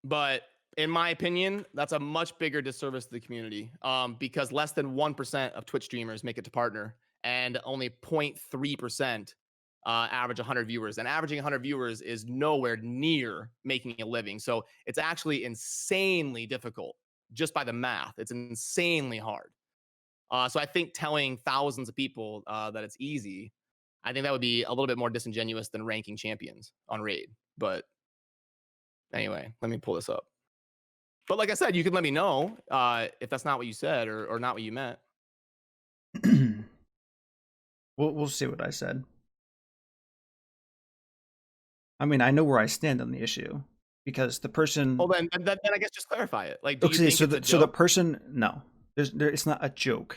But in my opinion, that's a much bigger disservice to the community, because less than 1% of Twitch streamers make it to partner, and only 0.3% average 100 viewers. And averaging 100 viewers is nowhere near making a living. So it's actually insanely difficult just by the math. It's insanely hard. So I think telling thousands of people that it's easy, I think that would be a little bit more disingenuous than ranking champions on raid. But anyway, let me pull this up. But like I said, you can let me know if that's not what you said or not what you meant. We'll see what I said. I mean, I know where I stand on the issue because the person. Well, then I guess just clarify it. Like, do you Okay, think so it's a the joke? person, no, it's not a joke.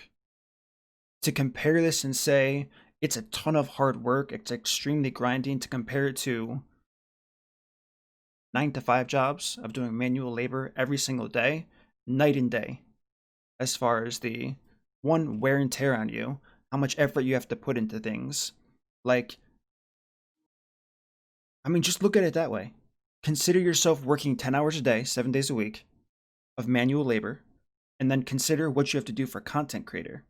To compare this and say it's a ton of hard work, it's extremely grinding, to compare it to 9 to 5 jobs of doing manual labor every single day, night and day, as far as the one wear and tear on you, how much effort you have to put into things. Like, I mean, just look at it that way. Consider yourself working 10 hours a day, 7 days a week of manual labor, and then consider what you have to do for content creator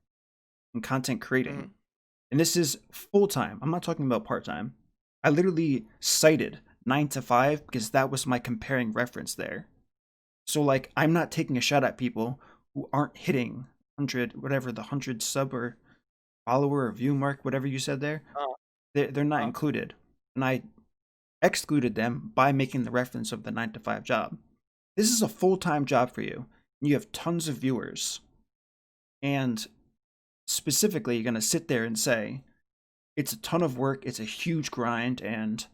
and content creating. Mhm. And this is full time. I'm not talking about part time. I literally cited 9 to 5 because that was my comparing reference there. So, like, I'm not taking a shot at people who aren't hitting 100, whatever the 100 sub or follower or view mark, whatever you said there. Uh, They're not uh. included. And I excluded them by making the reference of the 9 to 5 job. This is a full time job for you. You have tons of viewers. And specifically, you're going to sit there and say, it's a ton of work, it's a huge grind, and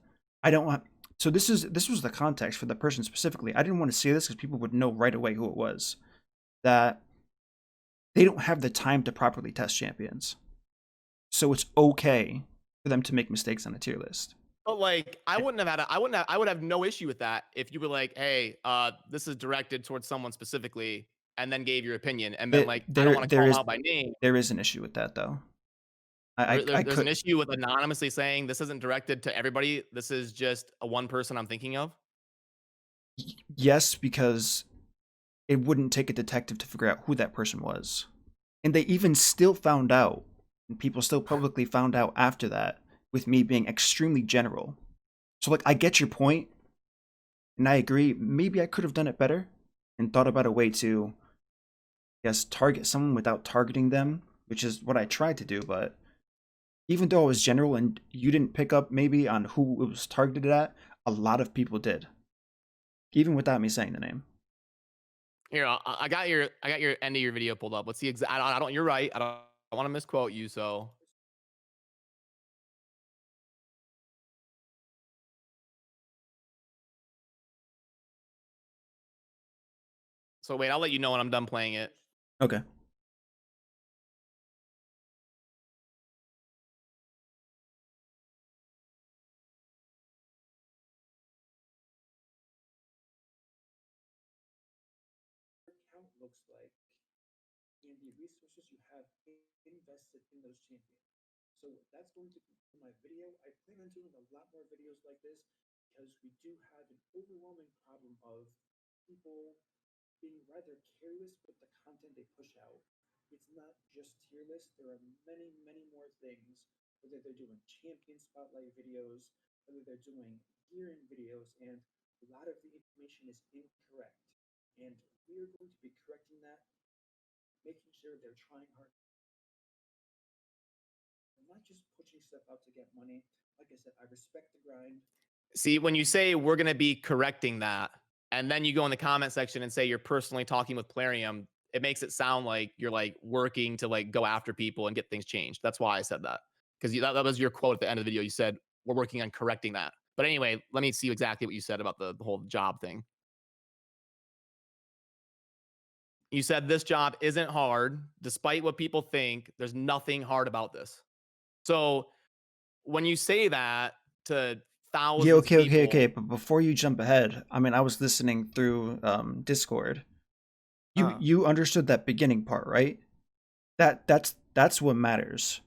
I don't want. So this was the context for the person specifically. I didn't want to say this because people would know right away who it was. That they don't have the time to properly test champions, so it's okay for them to make mistakes on a tier list. But like, I would have no issue with that if you were like, hey, this is directed towards someone specifically, and then gave your opinion, and then It, like, I don't want to there call is out by name. an issue with that though. I There's an could. issue with anonymously saying this isn't directed to everybody. This is just a one person I'm thinking of. Yes, because it wouldn't take a detective to figure out who that person was. And they even still found out, and people still publicly found out after that, with me being extremely general. So, like, I get your point, and I agree. Maybe I could have done it better and thought about a way to, yes, target someone without targeting them, which is what I tried to do. But even though I was general and you didn't pick up maybe on who it was targeted at, a lot of people did, even without me saying the name. Here, I got your end of your video pulled up. Let's see exactly. I don't. You're right. I want to misquote you. So wait, I'll let you know when I'm done playing it. Okay. Account looks like and the resources you have invested in those champions. So that's going to be my video. I plan on doing a lot more videos like this because we do have an overwhelming problem of people being rather careless with the content they push out. It's not just tier lists. There are many, many more things, whether they're doing champion spotlight videos, whether they're doing gearing videos, and a lot of the information is incorrect. And we are going to be correcting that, making sure they're trying hard. I'm not just pushing stuff out to get money. Like I said, I respect the grind. See, when you say we're gonna be correcting that, and then you go in the comment section and say you're personally talking with Plarium, it makes it sound like you're like working to like go after people and get things changed. That's why I said that because that was your quote at the end of the video. You said we're working on correcting that. But anyway, let me see exactly what you said about the whole job thing. You said this job isn't hard, despite what people think. There's nothing hard about this. So when you say that to Yeah, thousands of okay. people, But before you jump ahead, I mean, I was listening through Discord. uh, You understood that beginning part, right? That's what matters.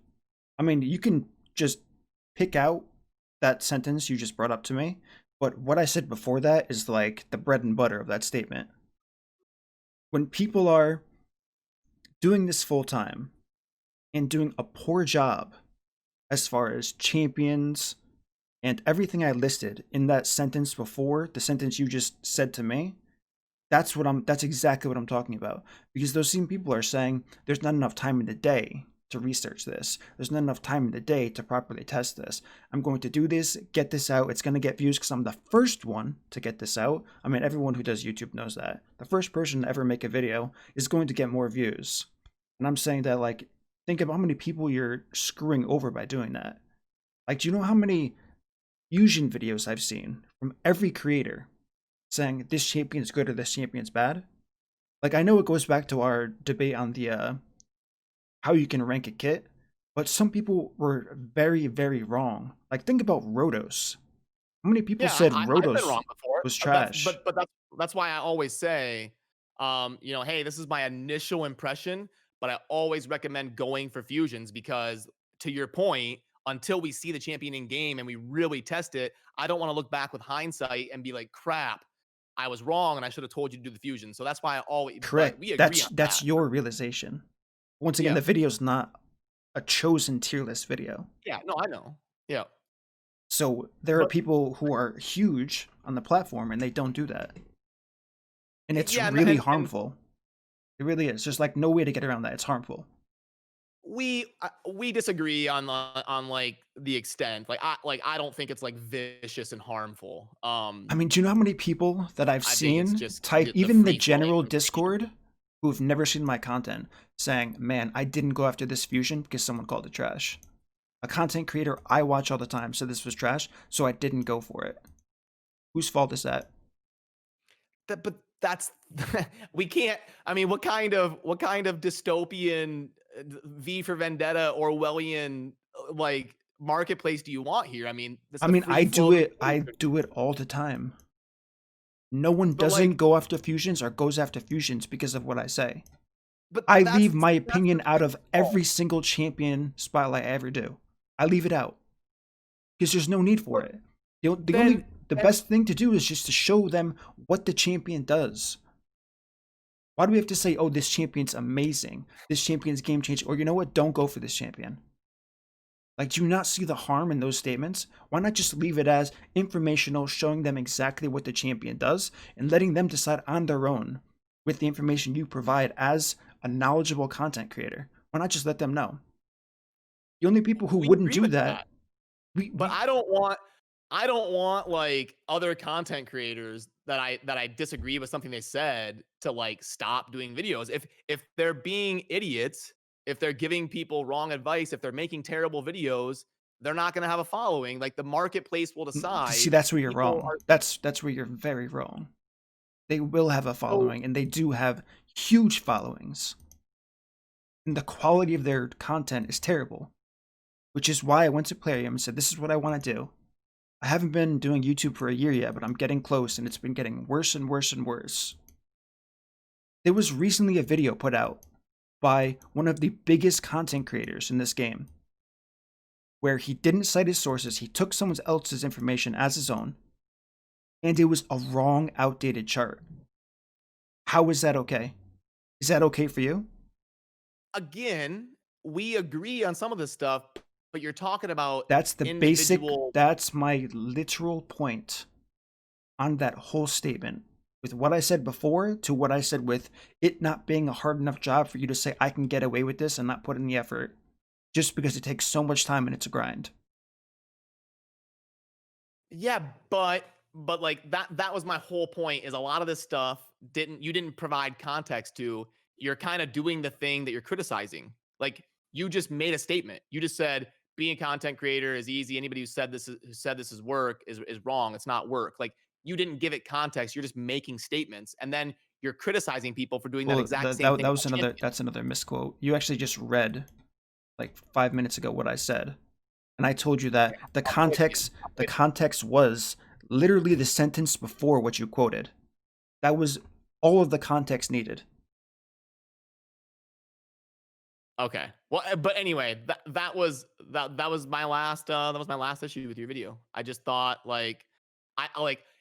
I mean, you can just pick out that sentence you just brought up to me, but what I said before that is like the bread and butter of that statement. When people are doing this full time and doing a poor job as far as champions and everything I listed in that sentence before, the sentence you just said to me, That's exactly what I'm talking about. Because those same people are saying there's not enough time in the day to research this. There's not enough time in the day to properly test this. I'm going to do this, get this out. It's going to get views because I'm the first one to get this out. I mean, everyone who does YouTube knows that. The first person to ever make a video is going to get more views. And I'm saying that, like, think of how many people you're screwing over by doing that. Like, do you know how many fusion videos I've seen from every creator saying this champion's good or this champion's bad? Like, I know it goes back to our debate on the how you can rank a kit, but some people were very, very wrong. Like, think about Rotos. How many people Yeah, said I've been Rotos wrong before. was That's trash? but that's why I always say, you know, hey, this is my initial impression, but I always recommend going for fusions because, to your point, until we see the champion in game and we really test it, I don't want to look back with hindsight and be like, crap, I was wrong and I should have told you to do the fusion. So that's why I always. But Correct. we agree on That's that. your realization. Once again, Yeah, the video's not a chosen tier list video. yeah, no, I know. Yeah. So there are But people who are huge on the platform and they don't do that. And it's yeah, really and harmful. It really is. There's like no way to get around that. It's harmful. we disagree on like the extent. I don't think it's like vicious and harmful. I mean, do you know how many people that I've I think it's seen just type, the even the free flowing general rage. Discord, who've never seen my content, saying, man, I didn't go after this fusion because someone called it trash. A content creator I watch all the time said this was trash, so I didn't go for it. Whose fault is that? But that's we can't. I mean, what kind of dystopian V for Vendetta Orwellian like marketplace do you want here? I mean, that's I the mean, free flow. I do it all the time. No one But doesn't like, go after fusions or goes after fusions because of what I say. but I that's leave my that's opinion the out free of fall. every single champion spotlight I ever do. I leave it out because there's no need for But it. then The and best thing to do is just to show them what the champion does. Why do we have to say, oh, this champion's amazing, this champion's game changing, or you know what, don't go for this champion? Like, do you not see the harm in those statements? Why not just leave it as informational, showing them exactly what the champion does and letting them decide on their own with the information you provide as a knowledgeable content creator? Why not just let them know? The only people who we wouldn't agree do with that, that. But I don't want like other content creators that I disagree with something they said to like stop doing videos. If they're being idiots, if they're giving people wrong advice, if they're making terrible videos, they're not going to have a following. Like the marketplace will see, decide. that's where you're People wrong. are That's where you're very wrong. They will have a so following, and they do have huge followings. And the quality of their content is terrible, which is why I went to Plarium and said, this is what I want to do. I haven't been doing YouTube for a year yet, but I'm getting close, and it's been getting worse and worse and worse. There was recently a video put out by one of the biggest content creators in this game, where he didn't cite his sources, he took someone else's information as his own, and it was a wrong, outdated chart. How is that okay? Is that okay for you? again, we agree on some of this stuff, but you're talking about That's the basic, individual. that's my literal point on that whole statement. With what I said before to what I said with it not being a hard enough job for you to say, I can get away with this and not put in the effort, just because it takes so much time and it's a grind. Yeah, but like that was my whole point is a lot of this stuff you didn't provide context to. You're kind of doing the thing that you're criticizing. Like you just made a statement. You just said being a content creator is easy. Anybody who said this is work is wrong. It's not work. Like you didn't give it context. You're just making statements and then you're criticizing people for doing that Well, exact same thing that about was another, champions. that's another misquote. You actually just read like 5 minutes ago what I said. And I told you that I'm with you. I'm the with you. context was literally the sentence before what you quoted. That was all of the context needed. Okay. Well, but anyway, that was my last issue with your video. I just thought like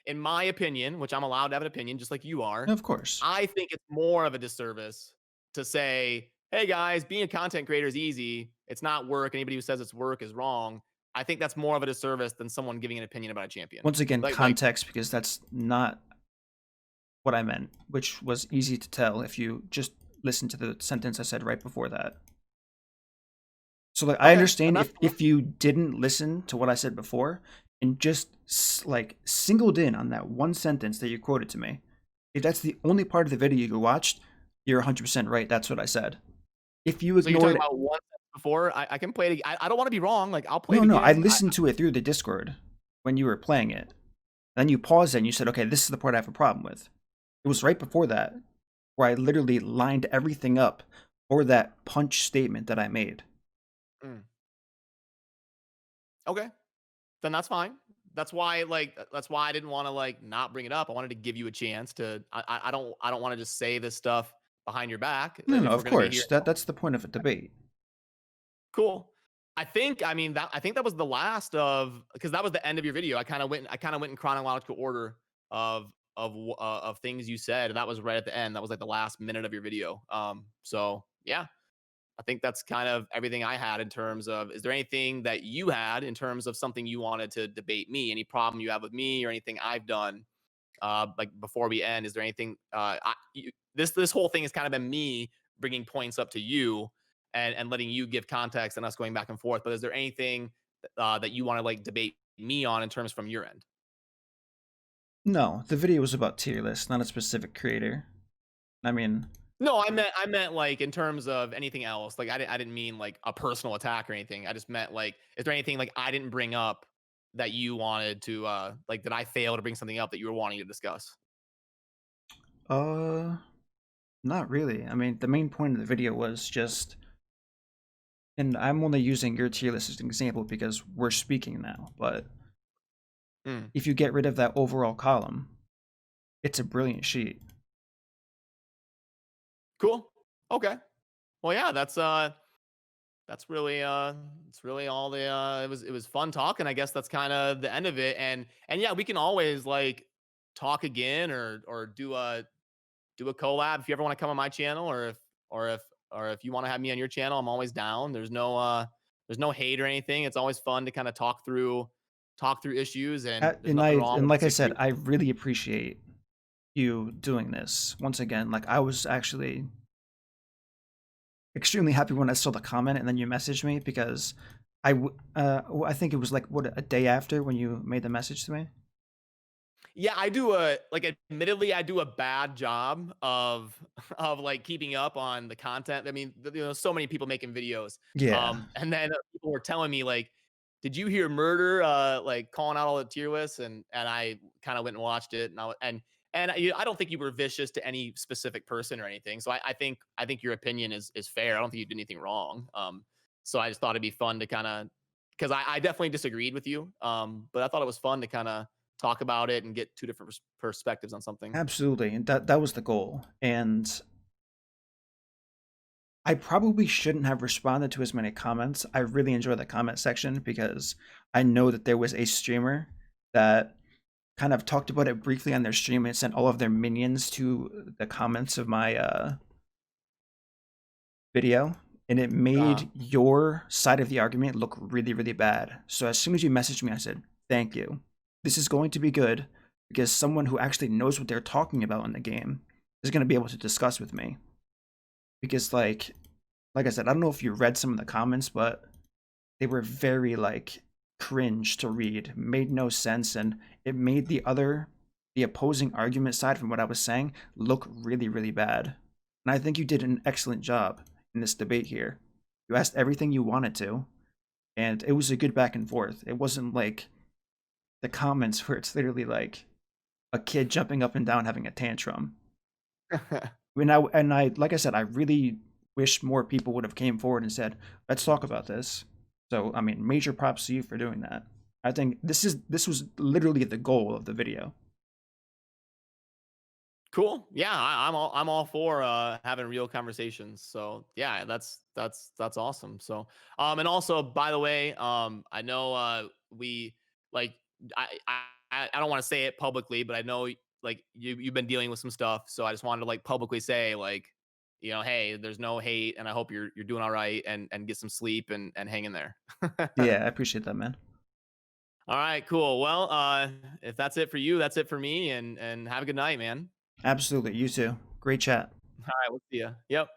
in my opinion, which I'm allowed to have an opinion just like you are, Of course. I think it's more of a disservice to say, "Hey guys, being a content creator is easy. It's not work. Anybody who says it's work is wrong." I think that's more of a disservice than someone giving an opinion about a champion. Once again, Like context, because that's not what I meant, which was easy to tell if you just listen to the sentence I said right before that. So like I Okay, and understand that's if you didn't listen to what I said before and just like singled in on that one sentence that you quoted to me. If that's the only part of the video you watched, you're 100% right. That's what I said. If you so you're talking ignored about one sentence before. I can play it. I don't want to be wrong. Like I'll play no, it no, I again. listened to it through the Discord when you were playing it. Then you paused it and you said, "Okay, this is the part I have a problem with." It was right before that where I literally lined everything up for that punch statement that I made. Mm, okay, then that's fine. That's why I didn't want to like not bring it up. I wanted to give you a chance to. I don't want to just say this stuff behind your back No, no, if we're of gonna be here. course. That's the point of a debate. Cool. I think that was the last of because that was the end of your video. I kind of went in chronological order of things you said, and that was right at the end. That was like the last minute of your video. So yeah, I think that's kind of everything I had in terms of. Is there anything that you had in terms of something you wanted to debate me? Any problem you have with me or anything I've done? Like before we end, is there anything? This whole thing has kind of been me bringing points up to you and letting you give context and us going back and forth. But is there anything that you want to like debate me on in terms from your end? No, the video was about tier lists, not a specific creator. I mean, No, I meant like in terms of anything else. Like I didn't mean like a personal attack or anything. I just meant like is there anything like I didn't bring up that you wanted to like that I failed to bring something up that you were wanting to discuss? uh, not really. I mean, the main point of the video was just, and I'm only using your tier list as an example because we're speaking now, but Mm, if you get rid of that overall column, it's a brilliant sheet. cool. Okay. Well, yeah, that's really it's really all the it was fun talking. I guess that's kind of the end of it. And yeah, we can always like talk again or do a collab if you ever want to come on my channel or if or if you want to have me on your channel, I'm always down. There's no hate or anything. It's always fun to kind of talk through issues and there's And nothing wrong and with like I said, disagreeing. I really appreciate you doing this. Once again, like I was actually extremely happy when I saw the comment and then you messaged me because I think it was like what a day after when you made the message to me. Yeah, I do a like admittedly I do a bad job of of like keeping up on the content. I mean, so many people making videos. Yeah. And then people were telling me like, "Did you hear murder like calling out all the tier lists?" And I kind of went and watched it I don't think you were vicious to any specific person or anything. So I think your opinion is fair. I don't think you did anything wrong. So I just thought it'd be fun to kind of because I definitely disagreed with you. But I thought it was fun to kind of talk about it and get two different perspectives on something. Absolutely. And that was the goal. And I probably shouldn't have responded to as many comments. I really enjoy the comment section because I know that there was a streamer that kind of talked about it briefly on their stream and sent all of their minions to the comments of my video, and it Uh, made your side of the argument look really, really bad. So as soon as you messaged me, I said, "Thank you. This is going to be good because someone who actually knows what they're talking about in the game is going to be able to discuss with me." Because like I said, I don't know if you read some of the comments, but they were very like cringe to read, made no sense, and it made the opposing argument side from what I was saying look really, really bad. And I think you did an excellent job in this debate here. You asked everything you wanted to, and it was a good back and forth. It wasn't like the comments where it's literally like a kid jumping up and down having a tantrum. And I like I said, I really wish more people would have came forward and said, "Let's talk about this." So I mean, major props to you for doing that. I think this was literally the goal of the video. cool. Yeah, I'm all for having real conversations. So yeah, that's awesome. So and also by the way, I know we like I don't want to say it publicly, but I know like you've been dealing with some stuff. So I just wanted to like publicly say like, hey, there's no hate, and I hope you're doing all right and get some sleep and hang in there. Yeah, I appreciate that, man. All right, cool. Well, if that's it for you, that's it for me, and have a good night, man. Absolutely. You too. Great chat. All right, we'll see ya. Yep.